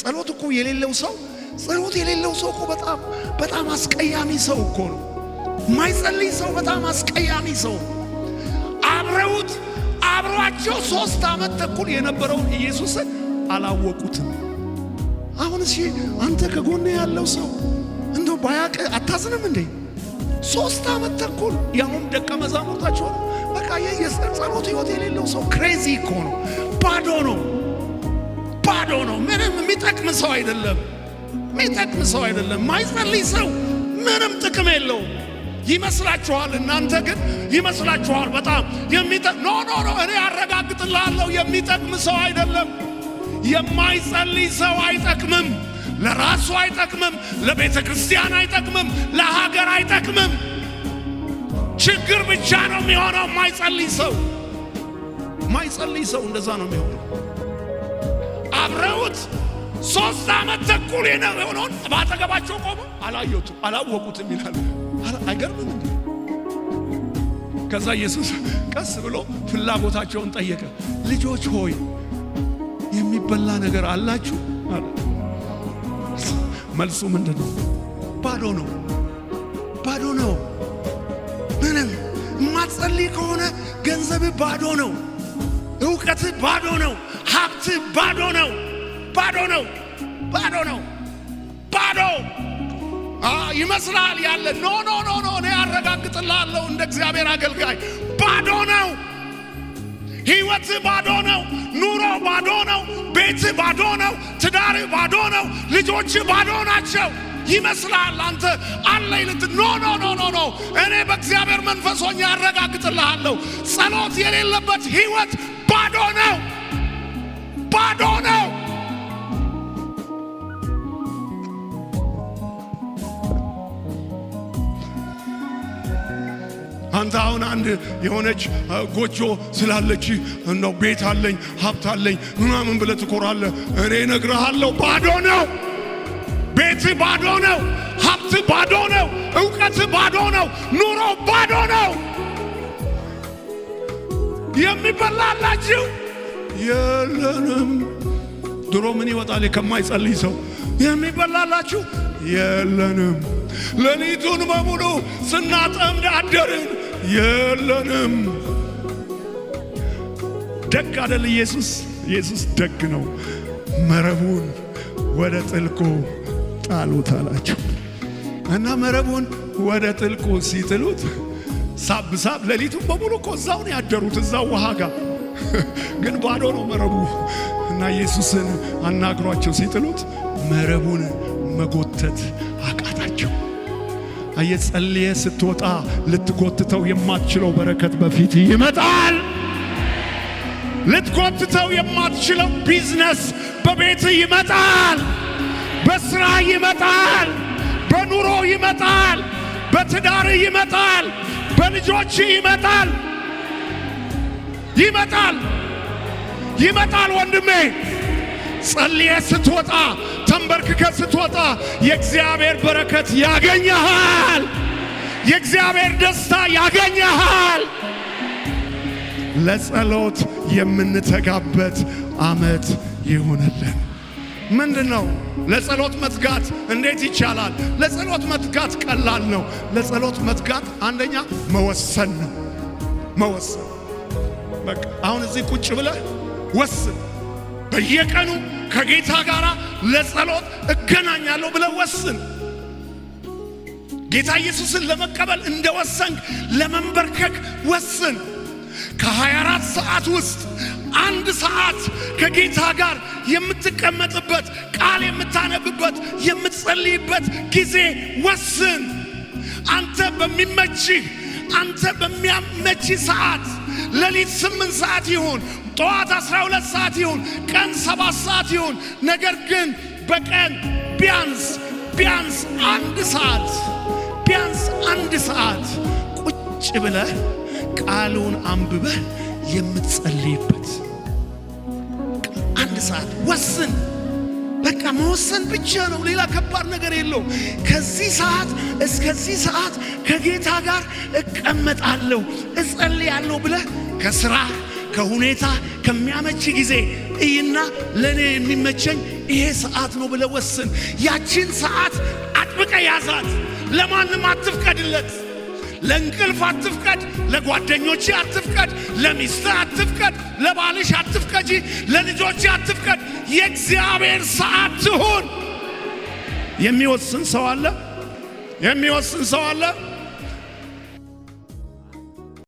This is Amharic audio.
ጸሎት እኮ የሌለው ሰው ጸሎት የሌለው ሰው እኮ በጣም አስቀያሚ ሰው እኮ ነው። ማይጸልይ ሰው በጣም አስቀያሚ ሰው። አብሯቸው 3 ዓመት ተኩል የነበረውን ኢየሱስን አላወቁትም። አሁን እሺ አንተ ከጎኔ ያለው ሰው እንደው ባያቅ አታዝንም እንዴ? 3 ዓመት ተኩል ያውም ደቀ መዛሙርታቸው በቃ የጸሎት ሕይወት የሌለው ሰው ክሬዚ እኮ ነው። ባዶ ነው። ምንም የሚጠቅም ሰው አይደለም። ማይጸልይ ሰው ምንም ጥቅም የለውም። ይመስላችኋል? እናንተ ግን ይመስላችኋል በጣም ኖ እኔ አረጋግጥልሃለሁ የሚጠቅም ሰው አይደለም። የማይጸልይ ሰው አይጠቅምም። ለራሱ አይጠቅምም፣ ለቤተ ክርስቲያን አይጠቅምም፣ ለሀገር አይጠቅምም። ችግር ብቻ ነው የሚሆነው። ማይጸልይ ሰው እንደዛ ነው የሚሆነው። አብረውት 3 ዓመት ተኩል የሆነውን ባጠገባቸው ቆሞ አላወቁትም ይላል። አይገርምም እንዴ? ከዛ ኢየሱስ ቀስ ብሎ ፍላጎታቸውን ጠየቀ። ልጆች ሆይ የሚበላ ነገር አላችሁ አለ። መልሱ ምንድነው? ባዶ ነው። ምንም ማትጸልይ ከሆነ ገንዘብ ባዶ ነው፣ ዕውቀት ባዶ ነው፣ ሀብት ባዶ ነው። ይመስላል ያለ ኖ እኔ አረጋግጥልሃለሁ እንደ እግዚአብሔር አገልጋይ ባዶ ነው። ሕይወት ባዶ ነው። ኑሮ ባዶ ነው። ቤት ባዶ ነው። ትዳር ባዶ ነው። ልጆች ባዶ ናቸው። ይመስላል አንተ አለኝ ልት ኖ እኔ በእግዚአብሔር መንፈስ ሆኜ አረጋግጥልሃለሁ ጸሎት የሌለበት ሕይወት ባዶ ነው። አንተ አሁን አንድ የሆነች ጎጆ ስላለች ነው ቤት አለኝ ሀብት አለኝ ምናምን ብለህ ትኮራለህ። እኔ እነግርሃለሁ ባዶ ነው። ቤት ባዶ ነው። ሀብት ባዶ ነው። ዕውቀት ባዶ ነው። ኑሮ ባዶ ነው። የሚበላላችሁ የለንም። ድሮ ምን ይወጣል ከማይጸልይ ሰው? የሚበላላችሁ የለንም። ሌሊቱን በሙሉ ስናጠምድ አደርን። የለንም። ደግ አይደል ኢየሱስ ደግ ነው። መረቡን ወደ ጥልቁ ጣሉት አላቸው እና መረቡን ወደ ጥልቁ ሲጥሉት ሳብ ሌሊቱን በሙሉ እኮ እዛው ነው ያደሩት፣ እዛው ውሃ ጋር ግን ባዶ ነው መረቡ። እና ኢየሱስን አናግሯቸው ሲጥሉት መረቡን መጎተት አቃታቸው። አየጸልየ ስትወጣ ልትጎትተው የማትችለው በረከት በፊት ይመጣል። ልትጎትተው የማትችለው ቢዝነስ በቤት ይመጣል፣ በስራ ይመጣል፣ በኑሮ ይመጣል፣ በትዳር ይመጣል፣ በልጆች ይመጣል። ወንድሜ ጸልየ ስትወጣ ተንበርክከ ስትወጣ የእግዚአብሔር በረከት ያገኘሃል። የእግዚአብሔር ደስታ ያገኘሃል። ለጸሎት የምንተጋበት ዓመት ይሁንልን። ምንድነው ለጸሎት መትጋት? እንዴት ይቻላል? ለጸሎት መትጋት ቀላል ነው። ለጸሎት መትጋት አንደኛ መወሰን ነው። መወሰን በቃ አሁን እዚህ ቁጭ ብለህ ወስን። በየቀኑ ከጌታ ጋር ለጸሎት እገናኛለሁ ብለህ ወስን። ጌታ ኢየሱስን ለመቀበል እንደወሰንክ ለመንበርከክ ወስን። ከ24 ሰዓት ውስጥ 1 ሰዓት ከጌታ ጋር የምትቀመጥበት፣ ቃል የምታነብበት፣ የምትጸልይበት ጊዜ ወስን። አንተ በሚያመች ሰዓት ሌሊት 8 ሰዓት ይሁን፣ ጠዋት 12 ሰዓት ይሁን፣ ቀን 7 ሰዓት ይሁን፣ ነገር ግን በቀን ቢያንስ 1 ሰዓት ቁጭ ብለህ ቃሉን አንብበህ የምትጸልይበት 1 ሰዓት ወስን። በቃ መወሰን ብቻ ነው፣ ሌላ ከባድ ነገር የለውም። ከዚህ ሰዓት እስከዚህ ሰዓት ከጌታ ጋር እቀመጣለሁ እጸልያለሁ ብለህ ከስራ ከሁኔታ ከሚያመች ጊዜ እይና ለኔ የሚመቸኝ ይሄ ሰዓት ነው ብለህ ወስን። ያቺን ሰዓት አጥብቀ ያዛት። ለማንም አትፍቀድለት። ለእንቅልፍ አትፍቀድ፣ ለጓደኞች አትፍቀድ፣ ለሚስት አትፍቀድ፣ ለባልሽ አትፍቀጂ፣ ለልጆች አትፍቀድ። የእግዚአብሔር ሰዓት ትሁን። የሚወስን ሰው አለ? የሚወስን ሰው አለ?